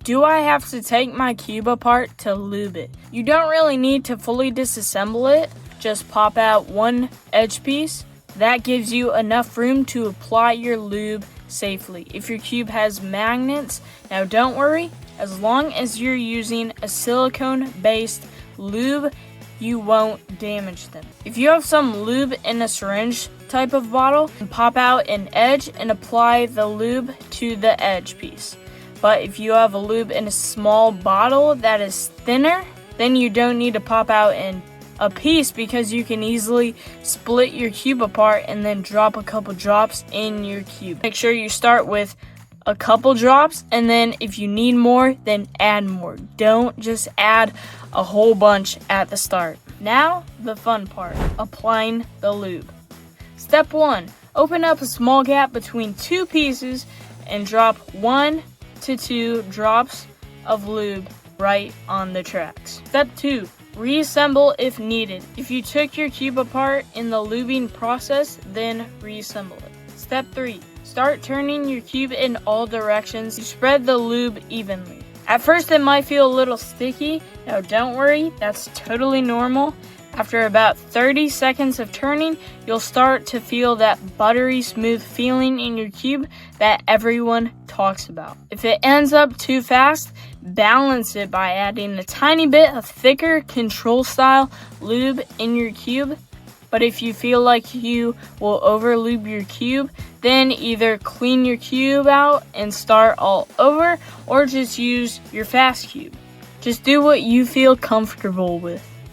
Do I have to take my cube apart to lube it? You don't really need to fully disassemble it. Just pop out one edge piece. That gives you enough room to apply your lube safely. If your cube has magnets, now don't worry, as long as you're using a silicone-based lube, you won't damage them. If you have some lube in a syringe type of bottle, pop out an edge and apply the lube to the edge piece. But if you have a lube in a small bottle that is thinner, then you don't need to pop out a piece because you can easily split your cube apart and then drop a couple drops in your cube. Make sure you start with a couple drops, and then if you need more, then add more. Don't just add a whole bunch at the start. Now, the fun part, applying the lube. Step 1, open up a small gap between two pieces and drop 1 to 2 drops of lube right on the tracks. Step 2, reassemble if needed. If you took your cube apart in the lubing process, then reassemble it. Step 3, start turning your cube in all directions to spread the lube evenly. At first it might feel a little sticky. Now don't worry, that's totally normal. After about 30 seconds of turning, you'll start to feel that buttery smooth feeling in your cube that everyone talks about. If it ends up too fast, balance it by adding a tiny bit of thicker control style lube in your cube. But if you feel like you will over lube your cube, then either clean your cube out and start all over, or just use your fast cube. Just do what you feel comfortable with.